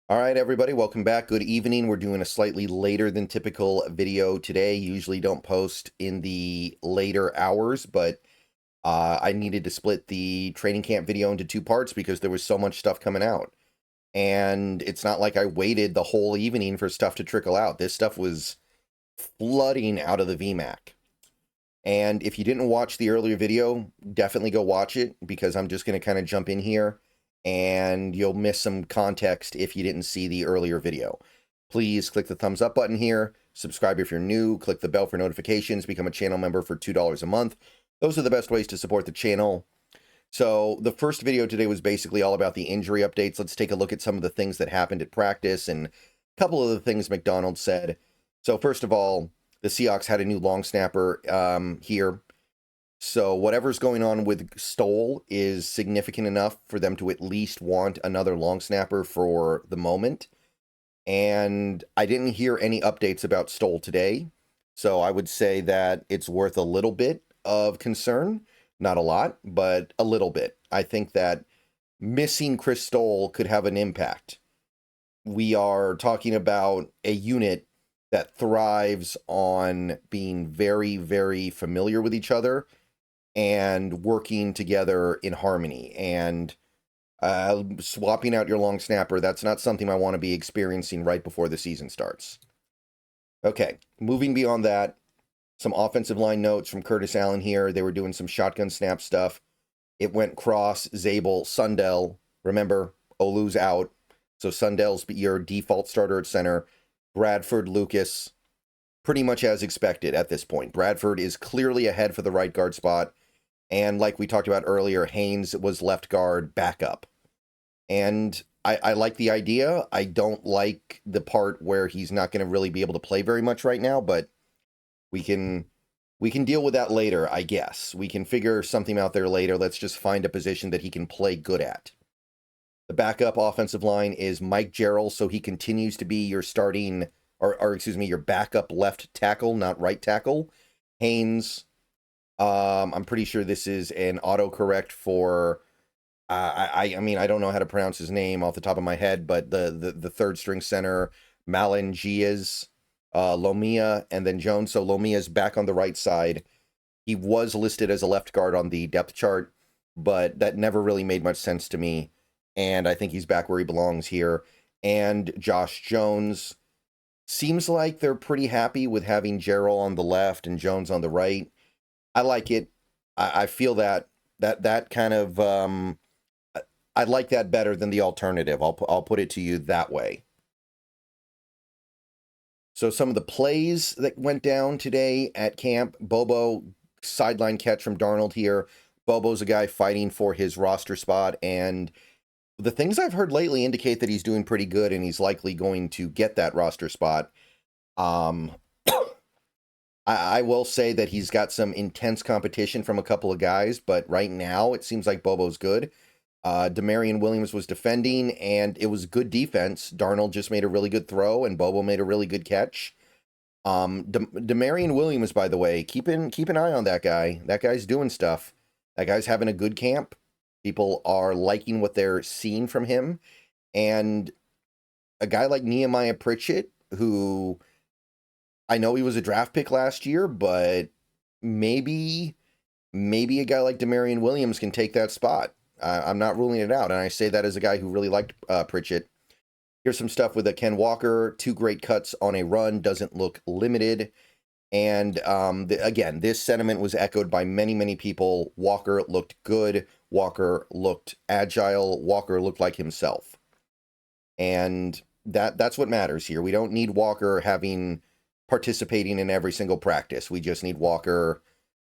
All right, everybody, welcome back. Good evening. We're doing a slightly later than typical video today. Usually don't post in the later hours, but I needed to split the training camp video into two parts because there was so much stuff coming out. And it's not like I waited the whole evening for stuff to trickle out. This stuff was flooding out of the VMAC. And if you didn't watch the earlier video, definitely go watch it because I'm just going to kind of jump in here and you'll miss some context if you didn't see the earlier video. Please click the thumbs up button here, subscribe if you're new, click the bell for notifications, become a channel member for $2 a month. Those are the best ways to support the channel. So the first video today was basically all about the injury updates. Let's take a look at some of the things that happened at practice and a couple of the things McDonald said. So first of all, the Seahawks had a new long snapper here. So whatever's going on with Stoll is significant enough for them to at least want another long snapper for the moment. And I didn't hear any updates about Stoll today. So I would say that it's worth a little bit of concern. Not a lot, but a little bit. I think that missing Chris Stoll could have an impact. We are talking about a unit that thrives on being very, very familiar with each other and working together in harmony. And swapping out your long snapper, that's not something I want to be experiencing right before the season starts. Okay, moving beyond that, some offensive line notes from Curtis Allen here. They were doing some shotgun snap stuff. It went Cross, Zabel, Sundell. Remember, Olu's out. So Sundell's your default starter at center. Bradford, Lucas, pretty much as expected at this point. Bradford is clearly ahead for the right guard spot. And like we talked about earlier, Haynes was left guard backup. And I like the idea. I don't like the part where he's not going to really be able to play very much right now, but we can deal with that later, I guess. We can figure something out there later. Let's just find a position that he can play good at. The backup offensive line is Mike Jarrell, so he continues to be your starting, or excuse me, your backup left tackle, not right tackle. Haynes, I'm pretty sure this is an autocorrect for, I mean, I don't know how to pronounce his name off the top of my head, but the third string center, Malone Giaz, Lomia, and then Jones. So Lomia's back on the right side. He was listed as a left guard on the depth chart, but that never really made much sense to me. And I think he's back where he belongs here. And Josh Jones, seems like they're pretty happy with having Jarrell on the left and Jones on the right. I like it. I feel that kind of I like that better than the alternative. I'll put it to you that way. So some of the plays that went down today at camp, Bobo sideline catch from Darnold here. Bobo's a guy fighting for his roster spot, and the things I've heard lately indicate that he's doing pretty good and he's likely going to get that roster spot. I will say that he's got some intense competition from a couple of guys, but right now it seems like Bobo's good. Demarion Williams was defending, and it was good defense. Darnold just made a really good throw, and Bobo made a really good catch. Demarion Williams, by the way, keep an eye on that guy. That guy's doing stuff. That guy's having a good camp. People are liking what they're seeing from him. And a guy like Nehemiah Pritchett, who I know he was a draft pick last year, but maybe a guy like Demarion Williams can take that spot. I'm not ruling it out, and I say that as a guy who really liked Pritchett. Here's some stuff with a Ken Walker. 2 great cuts on a run. Doesn't look limited. And again, this sentiment was echoed by many, many people. Walker looked good. Walker looked agile. Walker looked like himself. And that's what matters here. We don't need Walker participating in every single practice. We just need Walker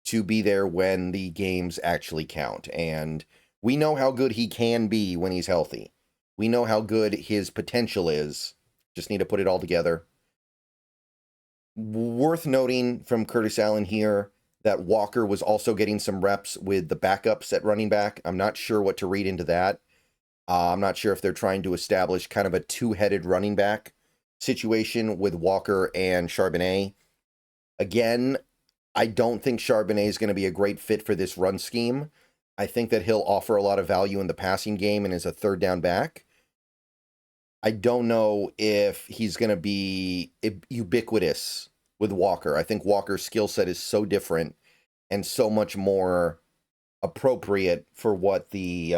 to be there when the games actually count. And we know how good he can be when he's healthy. We know how good his potential is. Just need to put it all together. Worth noting from Curtis Allen here that Walker was also getting some reps with the backups at running back. I'm not sure what to read into that. I'm not sure if they're trying to establish kind of a two-headed running back situation with Walker and Charbonnet. Again, I don't think Charbonnet is going to be a great fit for this run scheme. I think that he'll offer a lot of value in the passing game and as a third down back. I don't know if he's going to be ubiquitous with Walker. I think Walker's skill set is so different and so much more appropriate for what the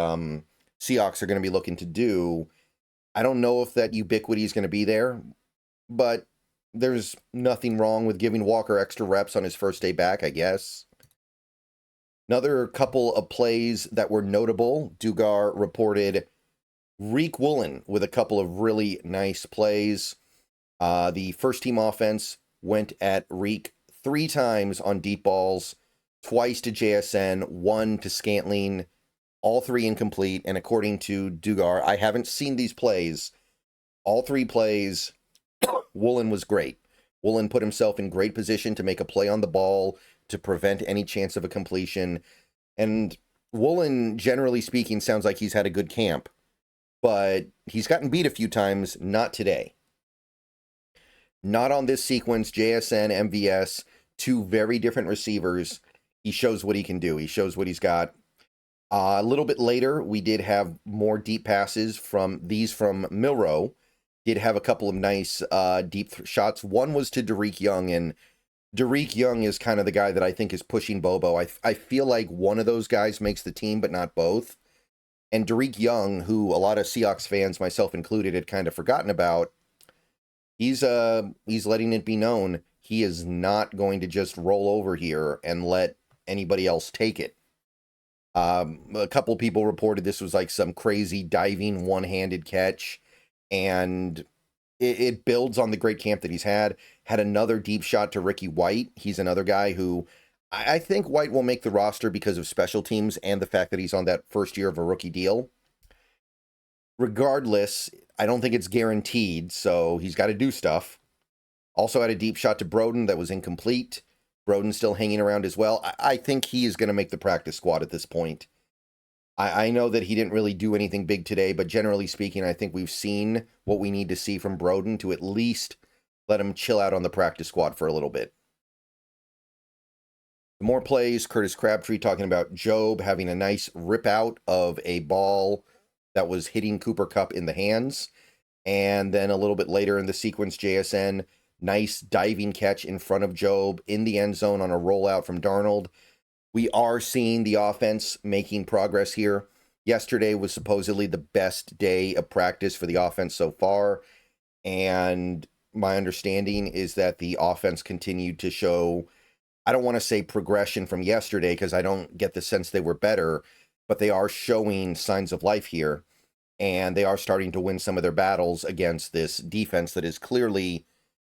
Seahawks are going to be looking to do. I don't know if that ubiquity is going to be there, but there's nothing wrong with giving Walker extra reps on his first day back, I guess. Another couple of plays that were notable. Dugar reported Reek Woolen with a couple of really nice plays. The first team offense went at Reek 3 times on deep balls, twice to JSN, 1 to Scantling, all 3 incomplete. And according to Dugar, I haven't seen these plays. All 3 plays, Woolen was great. Woolen put himself in great position to make a play on the ball to prevent any chance of a completion. And Woolen, generally speaking, sounds like he's had a good camp, but he's gotten beat a few times, not today. Not on this sequence, JSN, MVS, 2 very different receivers. He shows what he can do. He shows what he's got. A little bit later, we did have more deep passes from Milrow. Did have a couple of nice deep shots. One was to Dariq Young, and Dariq Young is kind of the guy that I think is pushing Bobo. I feel like one of those guys makes the team, but not both. And Dariq Young, who a lot of Seahawks fans, myself included, had kind of forgotten about, he's letting it be known he is not going to just roll over here and let anybody else take it. A couple people reported this was like some crazy diving one-handed catch, and it builds on the great camp that he's had. Had another deep shot to Ricky White. He's another guy who I think White will make the roster because of special teams and the fact that he's on that first year of a rookie deal. Regardless, I don't think it's guaranteed, so he's got to do stuff. Also had a deep shot to Broden that was incomplete. Broden's still hanging around as well. I think he is going to make the practice squad at this point. I know that he didn't really do anything big today, but generally speaking, I think we've seen what we need to see from Broden to at least let him chill out on the practice squad for a little bit. More plays, Curtis Crabtree talking about Job having a nice rip out of a ball that was hitting Cooper Kupp in the hands. And then a little bit later in the sequence, JSN, nice diving catch in front of Job in the end zone on a rollout from Darnold. We are seeing the offense making progress here. Yesterday was supposedly the best day of practice for the offense so far. And my understanding is that the offense continued to show, I don't want to say progression from yesterday because I don't get the sense they were better, but they are showing signs of life here. And they are starting to win some of their battles against this defense that is clearly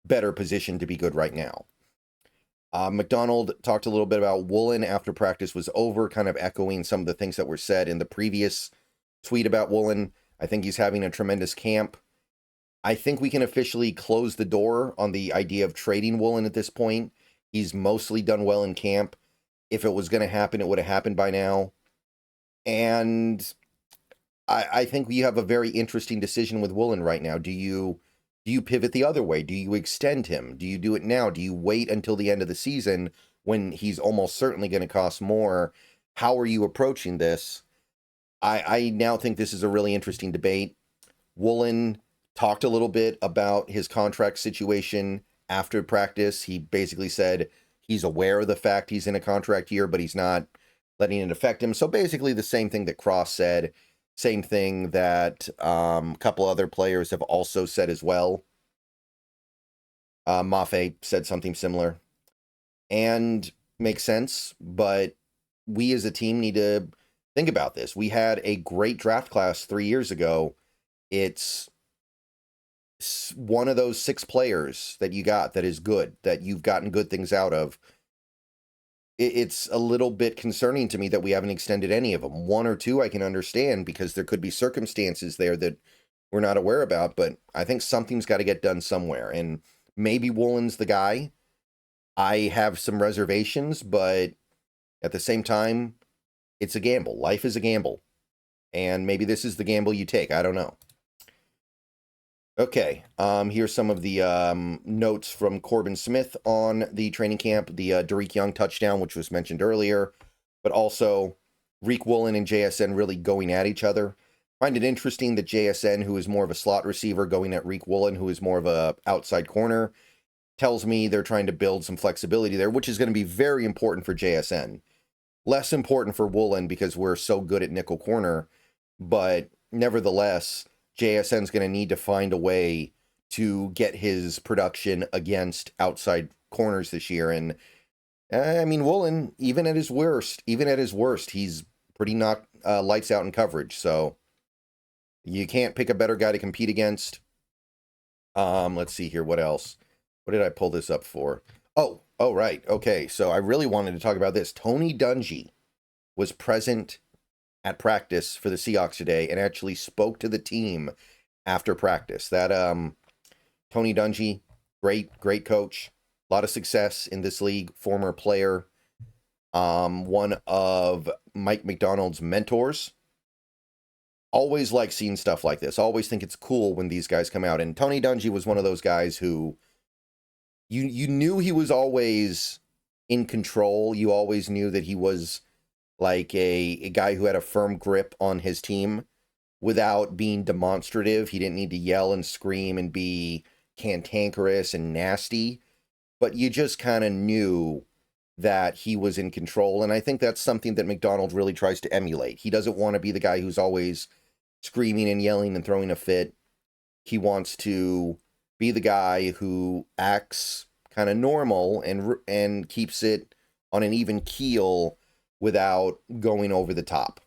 better positioned to be good right now. McDonald talked a little bit about Woolen after practice was over, kind of echoing some of the things that were said in the previous tweet about Woolen. I think he's having a tremendous camp. I think we can officially close the door on the idea of trading Woolen at this point. He's mostly done well in camp. If it was going to happen, it would have happened by now. And I think we have a very interesting decision with Woolen right now. Do you pivot the other way? Do you extend him? Do you do it now? Do you wait until the end of the season when he's almost certainly going to cost more? How are you approaching this? I now think this is a really interesting debate. Woolen talked a little bit about his contract situation after practice. He basically said he's aware of the fact he's in a contract year, but he's not letting it affect him. So basically the same thing that Cross said. Same thing that a couple other players have also said as well. Mafe said something similar. And makes sense, but we as a team need to think about this. We had a great draft class 3 years ago. It's one of those 6 players that you got that is good, that you've gotten good things out of. It's a little bit concerning to me that we haven't extended any of them. 1 or 2 I can understand because there could be circumstances there that we're not aware about, but I think something's got to get done somewhere. And maybe Woolen's the guy. I have some reservations, but at the same time, it's a gamble. Life is a gamble. And maybe this is the gamble you take. I don't know. Okay, here's some of the notes from Corbin Smith on the training camp. The Dariq Young touchdown, which was mentioned earlier, but also Reek Woolen and JSN really going at each other. Find it interesting that JSN, who is more of a slot receiver, going at Reek Woolen, who is more of a outside corner, tells me they're trying to build some flexibility there, which is going to be very important for JSN. Less important for Woolen because we're so good at nickel corner, but nevertheless, JSN's going to need to find a way to get his production against outside corners this year. And I mean, Woolen, even at his worst, he's pretty lights out in coverage. So you can't pick a better guy to compete against. Let's see here. What else? What did I pull this up for? Oh, right. Okay. So I really wanted to talk about this. Tony Dungy was present at practice for the Seahawks today and actually spoke to the team after practice. That Tony Dungy, great coach, a lot of success in this league, former player, one of Mike Macdonald's mentors. Always like seeing stuff like this. Always think it's cool when these guys come out. And Tony Dungy was one of those guys who you knew he was always in control. You always knew that he was like a guy who had a firm grip on his team without being demonstrative. He didn't need to yell and scream and be cantankerous and nasty, but you just kind of knew that he was in control. And I think that's something that McDonald really tries to emulate. He doesn't want to be the guy who's always screaming and yelling and throwing a fit. He wants to be the guy who acts kind of normal and keeps it on an even keel without going over the top.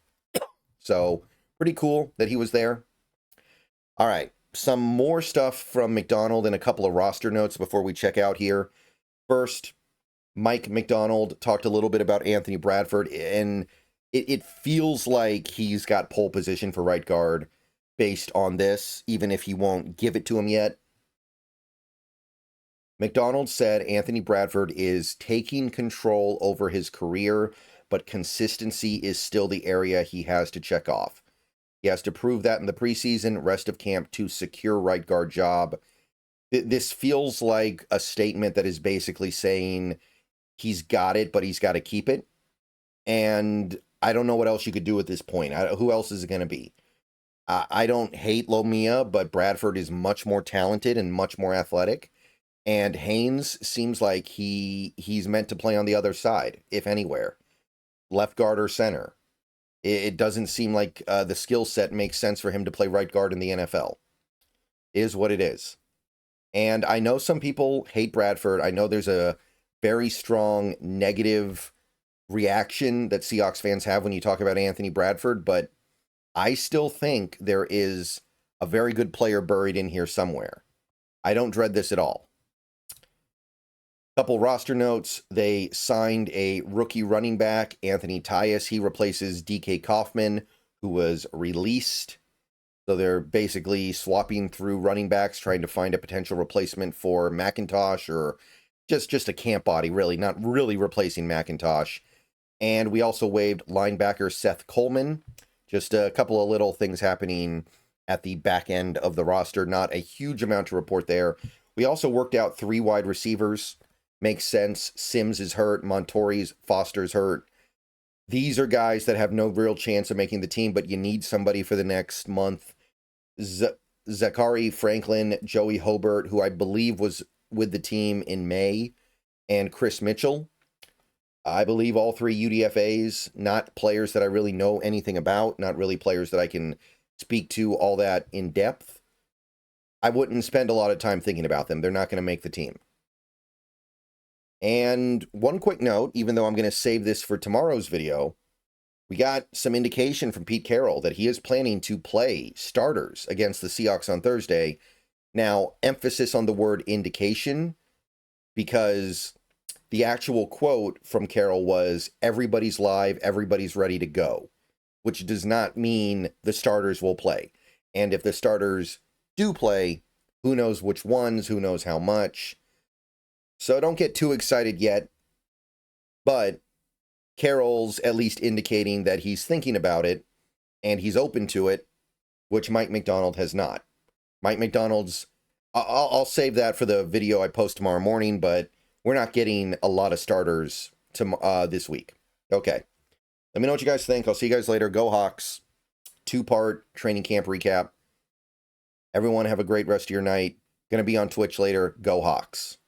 So pretty cool that he was there. All right, some more stuff from McDonald and a couple of roster notes before we check out here. First, Mike McDonald talked a little bit about Anthony Bradford, and it feels like he's got pole position for right guard based on this, even if he won't give it to him yet. McDonald said Anthony Bradford is taking control over his career, but consistency is still the area he has to check off. He has to prove that in the preseason, rest of camp to secure right guard job. This feels like a statement that is basically saying he's got it, but he's got to keep it. And I don't know what else you could do at this point. Who else is it going to be? I don't hate Lomia, but Bradford is much more talented and much more athletic. And Haynes seems like he's meant to play on the other side, if anywhere. Left guard or center. It doesn't seem like the skill set makes sense for him to play right guard in the NFL. Is what it is. And I know some people hate Bradford. I know there's a very strong negative reaction that Seahawks fans have when you talk about Anthony Bradford, but I still think there is a very good player buried in here somewhere. I don't dread this at all. Couple roster notes. They signed a rookie running back, Anthony Tyus. He replaces DK Kaufman, who was released. So they're basically swapping through running backs, trying to find a potential replacement for McIntosh, or just a camp body, really, not really replacing McIntosh. And we also waived linebacker Seth Coleman. Just a couple of little things happening at the back end of the roster. Not a huge amount to report there. We also worked out 3 wide receivers. Makes sense. Sims is hurt. Montori's Foster's hurt. These are guys that have no real chance of making the team, but you need somebody for the next month. Zachary Franklin, Joey Hobart, who I believe was with the team in May, and Chris Mitchell. I believe all 3 UDFAs, not players that I really know anything about, not really players that I can speak to all that in depth. I wouldn't spend a lot of time thinking about them. They're not going to make the team. And one quick note, even though I'm going to save this for tomorrow's video, we got some indication from Pete Carroll that he is planning to play starters against the Seahawks on Thursday. Now, emphasis on the word indication, because the actual quote from Carroll was, everybody's live, everybody's ready to go, which does not mean the starters will play. And if the starters do play, who knows which ones, who knows how much. So don't get too excited yet, but Carroll's at least indicating that he's thinking about it and he's open to it, which Mike McDonald has not. Mike McDonald's, I'll save that for the video I post tomorrow morning, but we're not getting a lot of starters this week. Okay. Let me know what you guys think. I'll see you guys later. Go Hawks. 2-part training camp recap. Everyone have a great rest of your night. Going to be on Twitch later. Go Hawks.